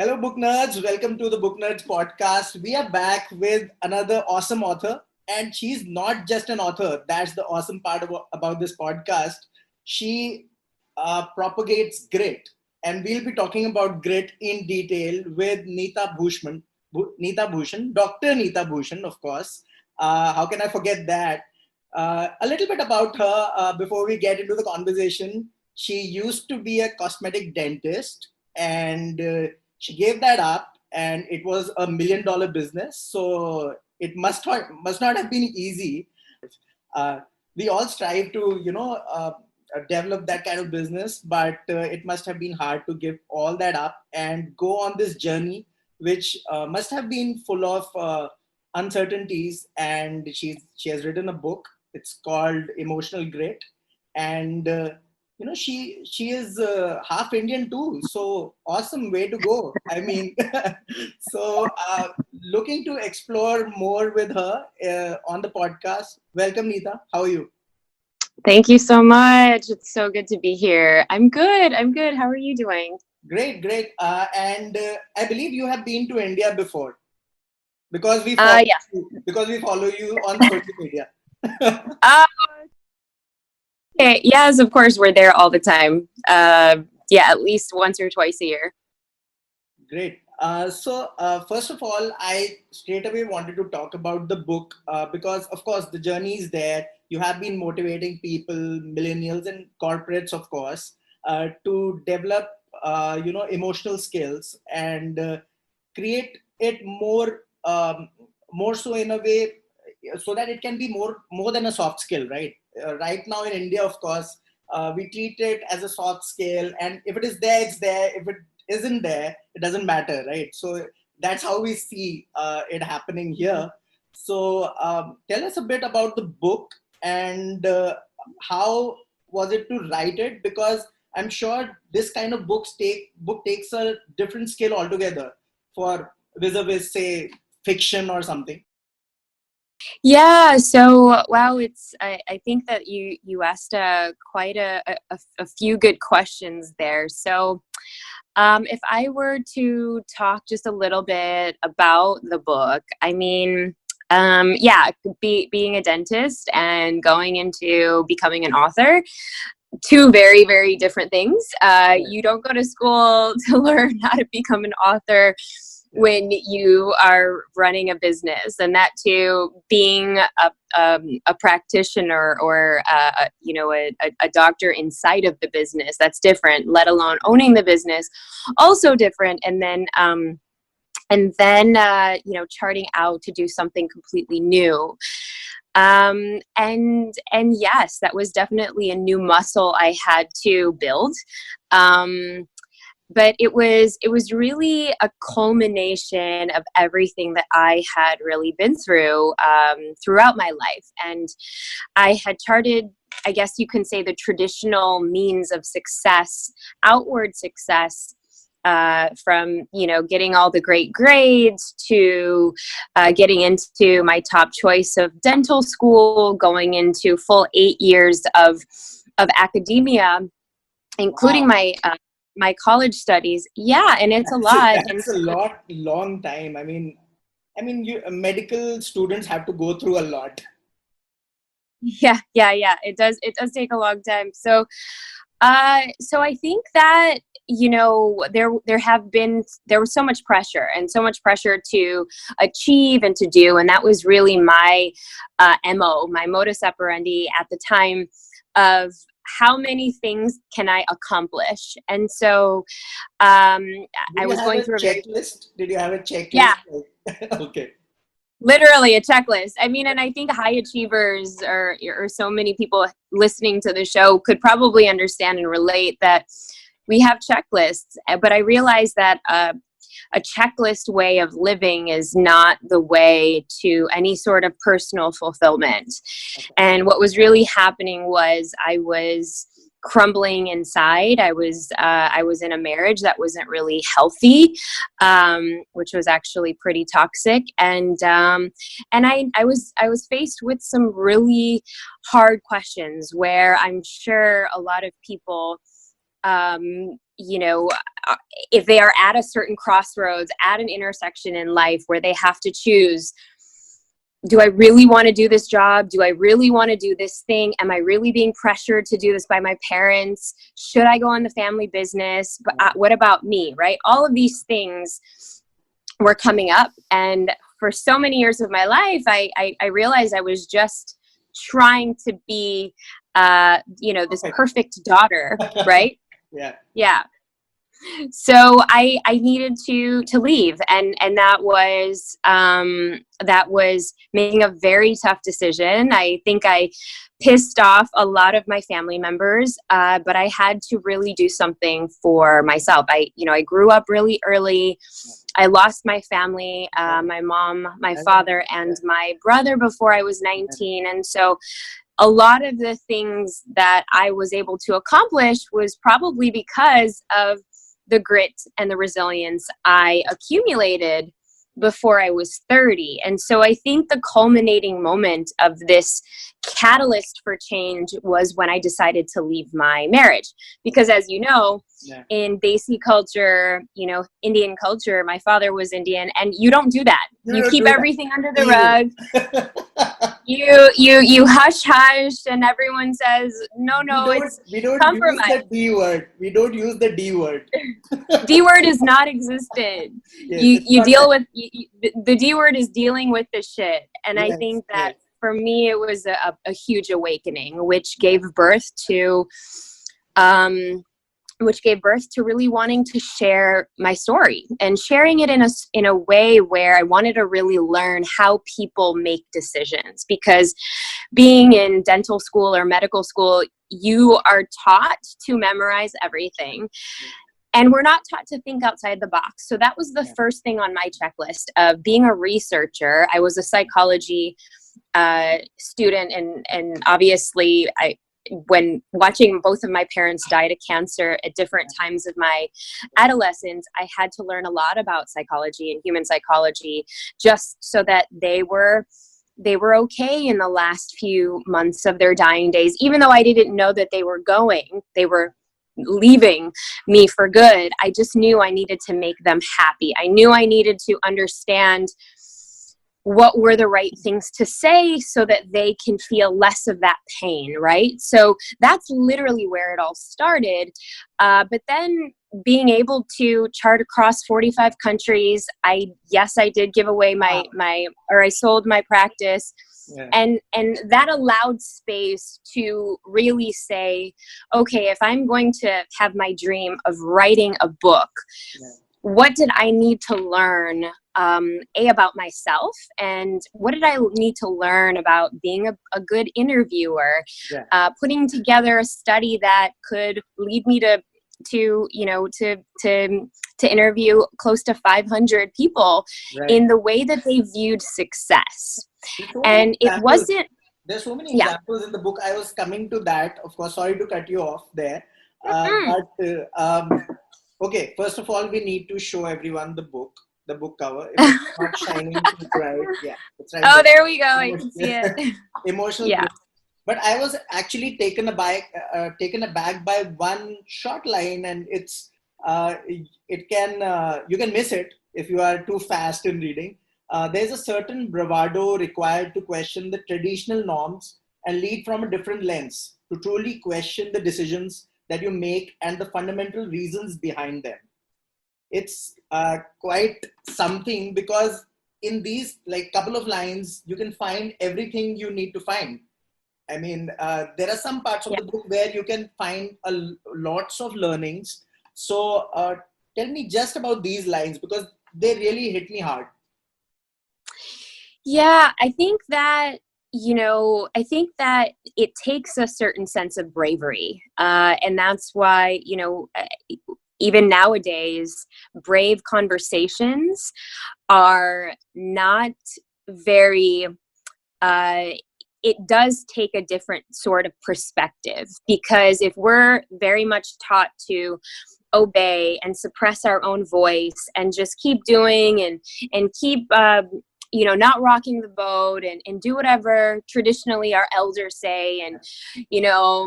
Hello, book nerds. Welcome to the Booknerds Podcast. We are back with another awesome author, and she's not just an author. That's the awesome part about this podcast. She propagates grit, and we'll be talking about grit in detail with Neeta Bhushan, Neeta Bhushan, Dr. Neeta Bhushan, of course. How can I forget that? A little bit about her before we get into the conversation. She used to be a cosmetic dentist, and she gave that up, and it was $1 million business. So it must not have been easy. uh, we all strive to develop that kind of business, but it must have been hard to give all that up and go on this journey, which must have been full of uncertainties. And she has written a book. It's called Emotional Grit. And she is half Indian too, so awesome way to go. I mean, so looking to explore more with her on the podcast. Welcome, Neeta. How are you? Thank you so much. It's so good to be here. I'm good. I'm good. How are you doing? Great, great. And I believe you have been to India before, because we follow Yeah. because we follow you on social media. Uh, okay. Yes, of course. We're there all the time. Yeah, at least once or twice a year. Great. First of all, I straight away wanted to talk about the book because, of course, the journey is there. You have been motivating people, millennials, and corporates, of course, to develop, emotional skills and create it more so in a way so that it can be more than a soft skill, right? Right now in India, of course, we treat it as a soft skill, and if it is there, it's there. If it isn't there, it doesn't matter, right? So that's how we see it happening here. So tell us a bit about the book, and how was it to write it? Because I'm sure this kind of book takes a different skill altogether for vis-a-vis, say, fiction or something. Yeah. So, wow. I think that you asked quite a few good questions there. So, if I were to talk just a little bit about the book, I mean, yeah, being a dentist and going into becoming an author, two very, very different things. You don't go to school to learn how to become an author when you are running a business, and that too, being a practitioner or a doctor inside of the business, that's different, let alone owning the business, also different. And then charting out to do something completely new. And yes, that was definitely a new muscle I had to build. But it was really a culmination of everything that I had really been through throughout my life. And I had charted, I guess you can say, the traditional means of success, outward success, from getting all the great grades to getting into my top choice of dental school, going into full 8 years of academia, including Wow. my college studies. Yeah, and it's a lot. And That's a long time. You medical students have to go through a lot. yeah. It does take a long time. So I think that there was so much pressure and so much pressure to achieve and to do, and that was really my my modus operandi at the time, of how many things can I accomplish. And so Did I you was have going a through a very checklist? Did you have a checklist? yeah. Okay. Literally a checklist. I mean, and I think high achievers or so many people listening to the show could probably understand and relate that we have checklists. But I realized that a checklist way of living is not the way to any sort of personal fulfillment. Okay. And what was really happening was I was crumbling inside. I was in a marriage that wasn't really healthy, which was actually pretty toxic, and I was faced with some really hard questions where I'm sure a lot of people you know, if they are at a certain crossroads, at an intersection in life where they have to choose, do I really want to do this job? Do I really want to do this thing? Am I really being pressured to do this by my parents? Should I go on the family business? But what about me, right? All of these things were coming up. And for so many years of my life, I realized I was just trying to be, you know, this perfect daughter, right? Yeah. So I needed to leave, and that was making a very tough decision. I think I pissed off a lot of my family members, but I had to really do something for myself. I grew up really early. I lost my family, my mom, my father, and my brother before I was 19, and so a lot of the things that I was able to accomplish was probably because of the grit and the resilience I accumulated before I was 30. And so I think the culminating moment of this catalyst for change was when I decided to leave my marriage. Because as you know, in Desi culture, you know, Indian culture, my father was Indian, and you don't do that. You keep everything under the rug. You hush and everyone says, no, we don't compromise. use the D word. We don't use the D word. D word is not existent. Yes, you deal with, the D word is dealing with the shit. And I think that for me, it was a huge awakening, which gave birth to, really wanting to share my story and sharing it in a way where I wanted to really learn how people make decisions. Because being in dental school or medical school, you are taught to memorize everything. And we're not taught to think outside the box. So that was the first thing on my checklist of being a researcher. I was a psychology student, and obviously when watching both of my parents die to cancer at different times of my adolescence, I had to learn a lot about psychology and human psychology just so that they were okay in the last few months of their dying days. Even though I didn't know that they were leaving me for good, I just knew I needed to make them happy. I knew I needed to understand what were the right things to say so that they can feel less of that pain, right? So that's literally where it all started. But then being able to chart across 45 countries, I did give away I sold my practice. Yeah. And that allowed space to really say, okay, if I'm going to have my dream of writing a book, what did I need to learn, about myself, and what did I need to learn about being a good interviewer, putting together a study that could lead me to interview close to 500 people in the way that they viewed success. And it wasn't. There's so many examples in the book. I was coming to that. Of course, sorry to cut you off there. Okay, first of all, we need to show everyone the book cover. If it's not shining right, it's right. Oh, there we go. I can see it. Emotional. Yeah. But I was actually taken aback by one short line, and it's you can miss it if you are too fast in reading. There's a certain bravado required to question the traditional norms and lead from a different lens to truly question the decisions that you make and the fundamental reasons behind them. It's quite something, because in these couple of lines, you can find everything you need to find. I mean, there are some parts of the book where you can find lots of learnings. So tell me just about these lines, because they really hit me hard. Yeah, I think that it takes a certain sense of bravery. And that's why, even nowadays, brave conversations are not very, it does take a different sort of perspective, because if we're very much taught to obey and suppress our own voice and just keep doing and keep, not rocking the boat and do whatever traditionally our elders say, and,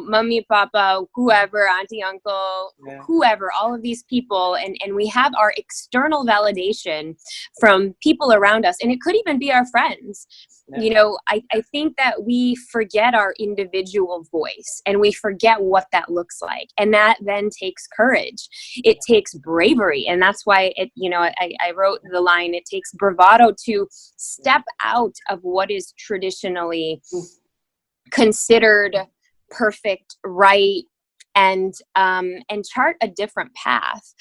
mummy, papa, whoever, auntie, uncle, whoever, all of these people. And we have our external validation from people around us. And it could even be our friends. I think that we forget our individual voice, and we forget what that looks like. And that then takes courage. It takes bravery. And that's why I wrote the line, it takes bravado to step out of what is traditionally considered perfect, right, and chart a different path,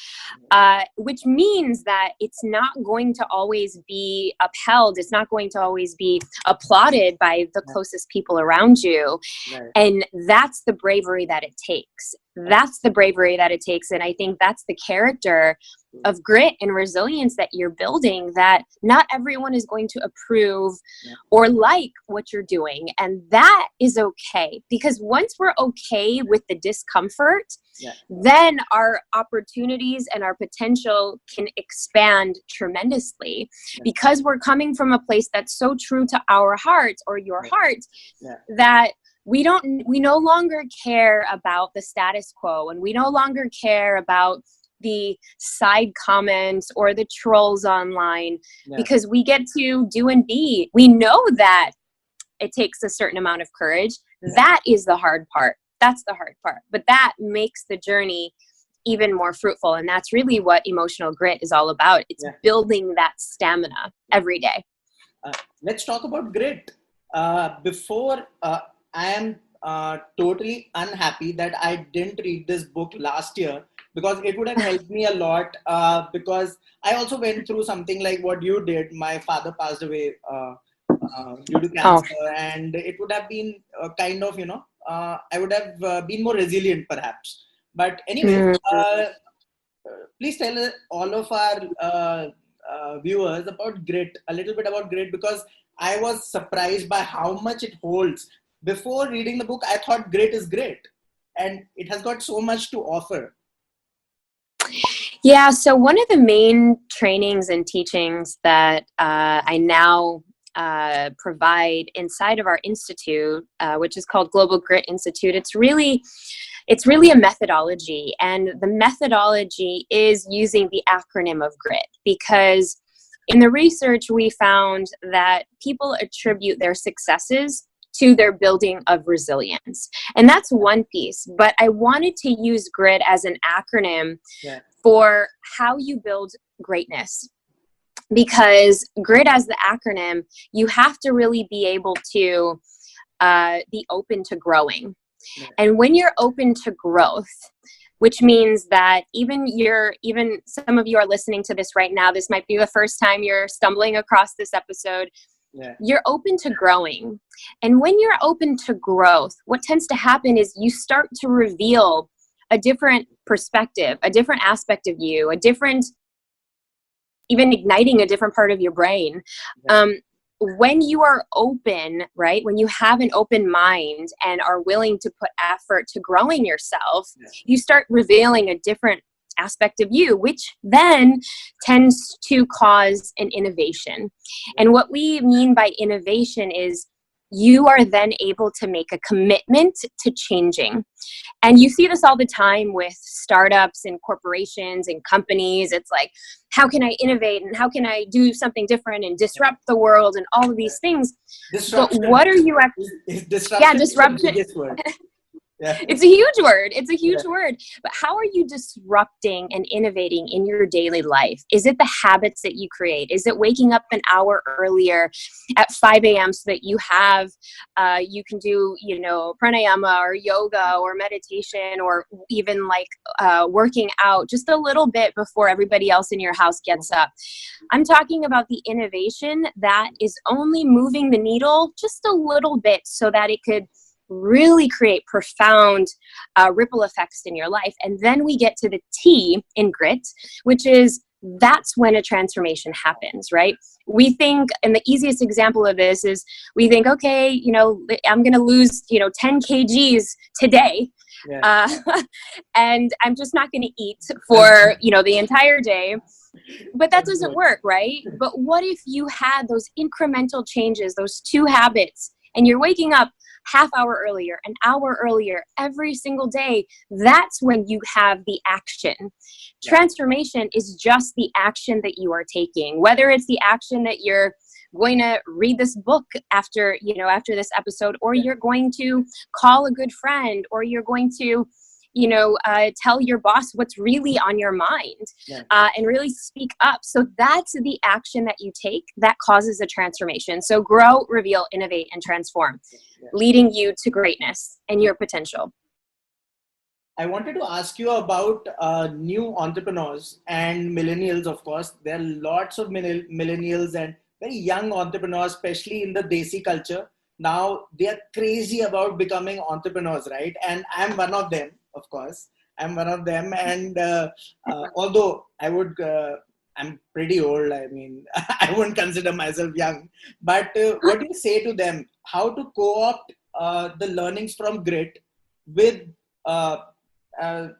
which means that it's not going to always be upheld. It's not going to always be applauded by the closest people around you. Right. And that's the bravery that it takes. That's the bravery that it takes. And I think that's the character of grit and resilience that you're building, that not everyone is going to approve or like what you're doing. And that is okay, because once we're okay with the discomfort, then our opportunities and our potential can expand tremendously, because we're coming from a place that's so true to our hearts, or your heart, that we no longer care about the status quo, and we no longer care about the side comments or the trolls online, because we get to do and be. We know that it takes a certain amount of courage. That is the hard part. That's the hard part. But that makes the journey even more fruitful. And that's really what emotional grit is all about. It's building that stamina every day. Let's talk about grit. Before, I am totally unhappy that I didn't read this book last year, because it would have helped me a lot, because I also went through something like what you did. My father passed away due to cancer, and it would have been kind of, I would have been more resilient perhaps. But anyway, please tell all of our viewers about grit, a little bit about grit, because I was surprised by how much it holds. Before reading the book, I thought grit is great, and it has got so much to offer. Yeah, so one of the main trainings and teachings that I now provide inside of our institute, which is called Global Grit Institute, it's really a methodology, and the methodology is using the acronym of GRIT, because in the research we found that people attribute their successes to their building of resilience. And that's one piece. But I wanted to use GRIT as an acronym for how you build greatness. Because GRIT as the acronym, you have to really be able to be open to growing. And when you're open to growth, which means that even some of you are listening to this right now, this might be the first time you're stumbling across this episode. You're open to growing. And when you're open to growth, what tends to happen is you start to reveal a different perspective, a different aspect of you, even igniting a different part of your brain. When you are open, right? When you have an open mind and are willing to put effort to growing yourself, you start revealing a different aspect of you, which then tends to cause an innovation. And what we mean by innovation is you are then able to make a commitment to changing. And you see this all the time with startups and corporations and companies. It's like, how can I innovate and how can I do something different and disrupt the world and all of these things? Disruption. But what are you actually? Disruption. It's a huge word. It's a huge word. But how are you disrupting and innovating in your daily life? Is it the habits that you create? Is it waking up an hour earlier at 5 a.m. so that you can do, pranayama or yoga or meditation, or even working out just a little bit before everybody else in your house gets up? I'm talking about the innovation that is only moving the needle just a little bit so that it could really create profound ripple effects in your life. And then we get to the T in grit, which is that's when a transformation happens, right? We think, and the easiest example of this is we think, okay, I'm going to lose, 10 kgs today. Yeah. And I'm just not going to eat for, the entire day. But that doesn't work, right? But what if you had those incremental changes, those 2 habits, and you're waking up half hour earlier, an hour earlier, every single day? That's when you have the action. Transformation is just the action that you are taking, whether it's the action that you're going to read this book after this episode, or you're going to call a good friend, or you're going to tell your boss what's really on your mind, and really speak up. So that's the action that you take that causes a transformation. So grow, reveal, innovate, and transform, leading you to greatness and your potential. I wanted to ask you about new entrepreneurs and millennials, of course. There are lots of millennials and very young entrepreneurs, especially in the Desi culture. Now they are crazy about becoming entrepreneurs, right? And I'm one of them, of course. I'm one of them. And although I'm pretty old. I mean, I wouldn't consider myself young. But what do you say to them? How to co-opt the learnings from grit with,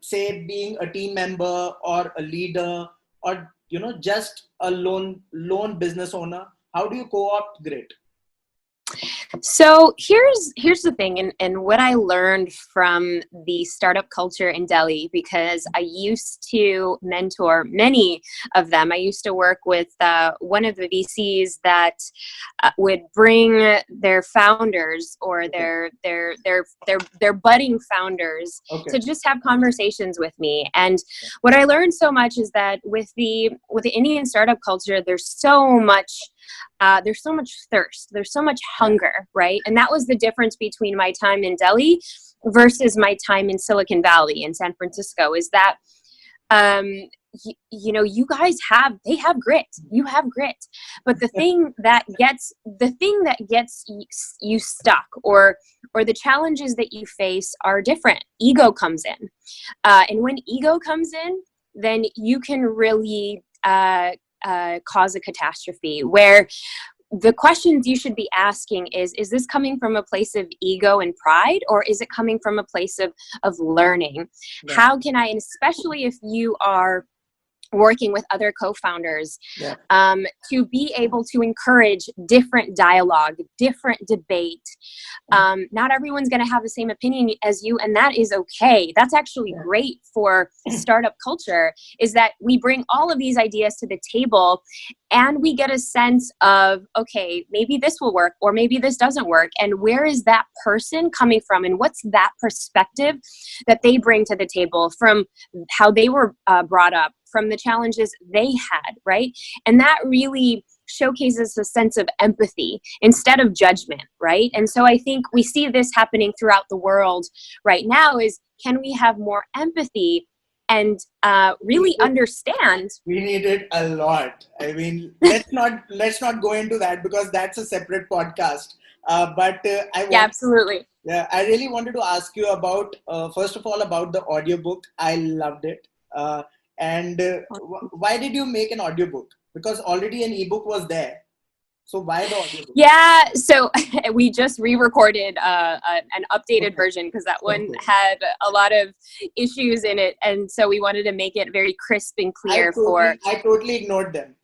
say, being a team member or a leader, or just a lone business owner? How do you co-opt grit? So here's the thing, and what I learned from the startup culture in Delhi, because I used to mentor many of them. I used to work with one of the VCs that would bring their founders or their budding founders to just have conversations with me. And what I learned so much is that with the Indian startup culture, there's so much thirst, there's so much hunger, right? And that was the difference between my time in Delhi versus my time in Silicon Valley in San Francisco, is that you guys have grit. You have grit, but the thing that gets you stuck, or the challenges that you face are different. Ego comes in, and when ego comes in, then you can really cause a catastrophe, where the questions you should be asking is this coming from a place of ego and pride, or is it coming from a place of learning? Yeah. How can I, and especially if you are working with other co-founders, to be able to encourage different dialogue, different debate. Not everyone's going to have the same opinion as you, and that is okay. That's actually great for startup culture, is that we bring all of these ideas to the table and we get a sense of, okay, maybe this will work, or maybe this doesn't work. And where is that person coming from? And what's that perspective that they bring to the table from how they were brought up, from the challenges they had, right? And that really showcases a sense of empathy instead of judgment, right? And so I think we see this happening throughout the world right now, is can we have more empathy and really understand? We need it a lot. I mean, let's not go into that, because that's a separate podcast. Absolutely. Yeah, I really wanted to ask you about, first of all, about the audiobook. I loved it. Why did you make an audiobook? Because already an ebook was there. So why the audiobook? Yeah, so we just re-recorded an updated version, because that one had a lot of issues in it, and so we wanted to make it very crisp and clear. I totally ignored them.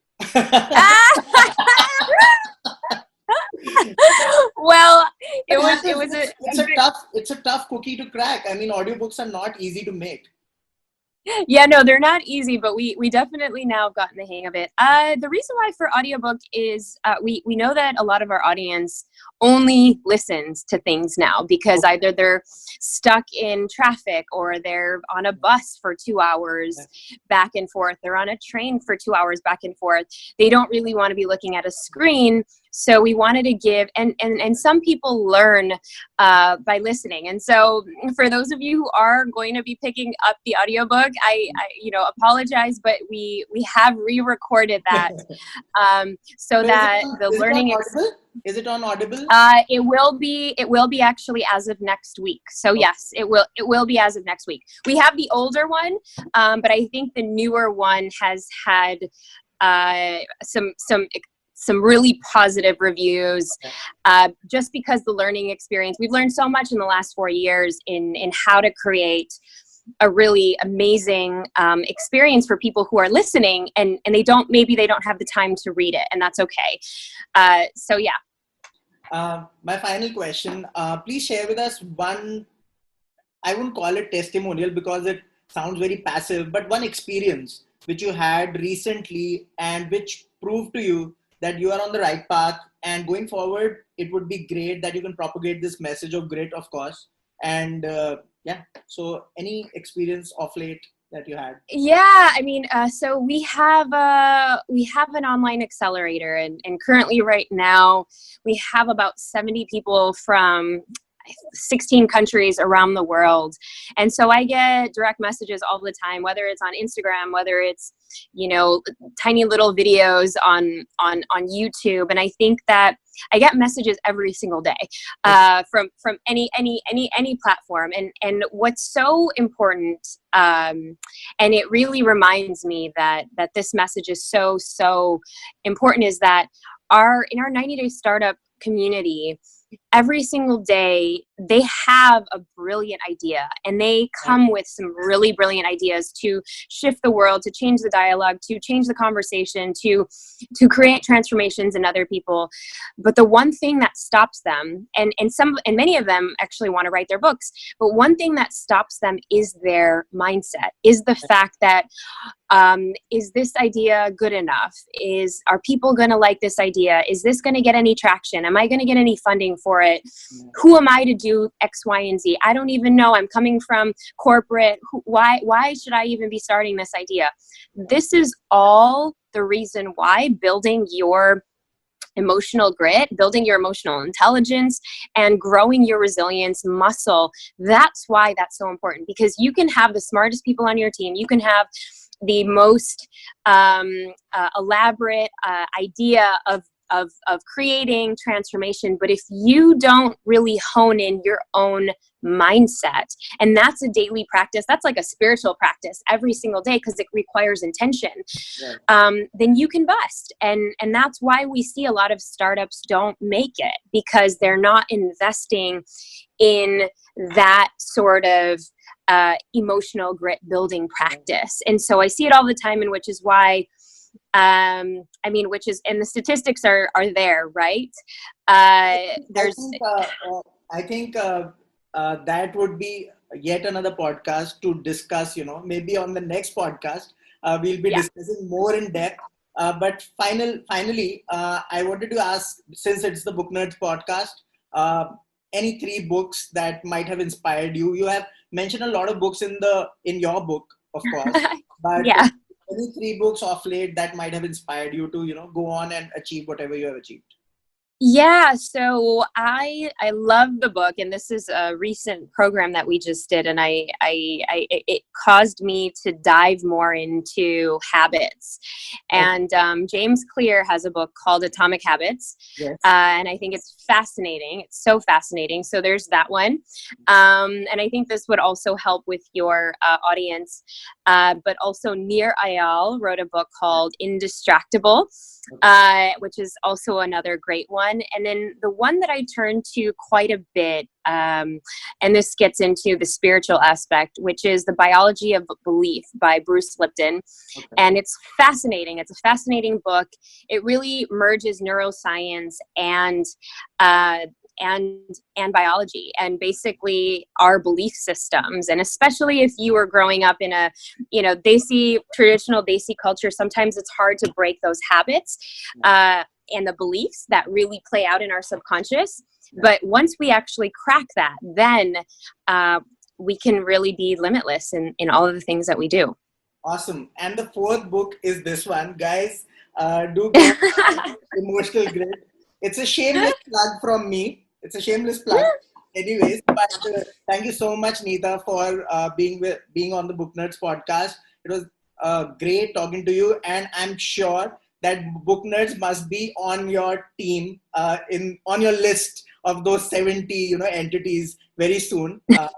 Well, it's a tough cookie to crack. I mean, audiobooks are not easy to make. Yeah, no, they're not easy, but we definitely now have gotten the hang of it. The reason why for audiobook is we know that a lot of our audience only listens to things now, because either they're stuck in traffic, or they're on a bus for 2 hours back and forth. They're on a train for 2 hours back and forth. They don't really want to be looking at a screen. So we wanted to give, and some people learn by listening. And so for those of you who are going to be picking up the audiobook, I apologize, but we have re-recorded that so that the learning. Is it on Audible? It will be actually as of next week. So yes, it will be as of next week. We have the older one, but I think the newer one has had some some really positive reviews, just because the learning experience, we've learned so much in the last 4 years in how to create a really amazing experience for people who are listening, and maybe they don't have the time to read it, and that's okay. So yeah. My final question, please share with us one, I wouldn't call it testimonial because it sounds very passive, but one experience which you had recently and which proved to you that you are on the right path, and going forward, it would be great that you can propagate this message of grit, of course. And so any experience of late that you had? Yeah, I mean, so we have an online accelerator, and currently right now we have about 70 people from 16 countries around the world. And so I get direct messages all the time, whether it's on Instagram, whether it's, tiny little videos on YouTube. And I think that I get messages every single day from any platform. And what's so important, and it really reminds me that this message is so important, is that in our 90-day startup community, every single day they have a brilliant idea, and they come with some really brilliant ideas to shift the world, to change the dialogue, to change the conversation, to create transformations in other people. But the one thing that stops them, and many of them actually want to write their books, but one thing that stops them is their mindset, is the fact that is this idea good enough? Are people going to like this idea? Is this going to get any traction? Am I going to get any funding for it? Who am I to do X, Y, and Z? I don't even know. I'm coming from corporate. Why should I even be starting this idea? This is all the reason why building your emotional grit, building your emotional intelligence, and growing your resilience muscle. That's why that's so important, because you can have the smartest people on your team. You can have the most elaborate idea of creating transformation, but if you don't really hone in your own mindset, and that's a daily practice, that's like a spiritual practice every single day because it requires intention, then you can bust. And that's why we see a lot of startups don't make it, because they're not investing in that sort of emotional grit building practice. And so I see it all the time, and which is why and the statistics are there, right? I think that would be yet another podcast to discuss, maybe on the next podcast, we'll be discussing more in depth. But finally, I wanted to ask, since it's the Book Nerds podcast, any 3 books that might have inspired you? You have mentioned a lot of books in your book, of course, but any 3 books of late that might have inspired you to, go on and achieve whatever you have achieved? Yeah, so I love the book, and this is a recent program that we just did, and it caused me to dive more into habits. And James Clear has a book called Atomic Habits, and I think it's fascinating. It's so fascinating. So there's that one, and I think this would also help with your audience. But also Nir Eyal wrote a book called Indistractable, which is also another great one. And then the one that I turn to quite a bit, and this gets into the spiritual aspect, which is The Biology of Belief by Bruce Lipton. And it's fascinating. It's a fascinating book. It really merges neuroscience and biology, and basically our belief systems. And especially if you were growing up in a, traditional Desi culture, sometimes it's hard to break those habits and the beliefs that really play out in our subconscious. But once we actually crack that, then we can really be limitless in all of the things that we do. Awesome. And the 4th book is this one, guys. Do go Emotional Grit. It's a shameless plug from me. It's a shameless plug. Anyways, but thank you so much, Neeta, for being on the Book Nerds podcast. It was great talking to you, and I'm sure that Book Nerds must be on your team, on your list of those 70 entities very soon. We have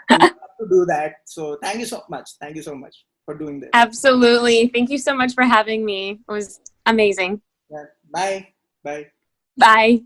to do that. So thank you so much. Thank you so much for doing this. Absolutely. Thank you so much for having me. It was amazing. Yeah. Bye. Bye. Bye.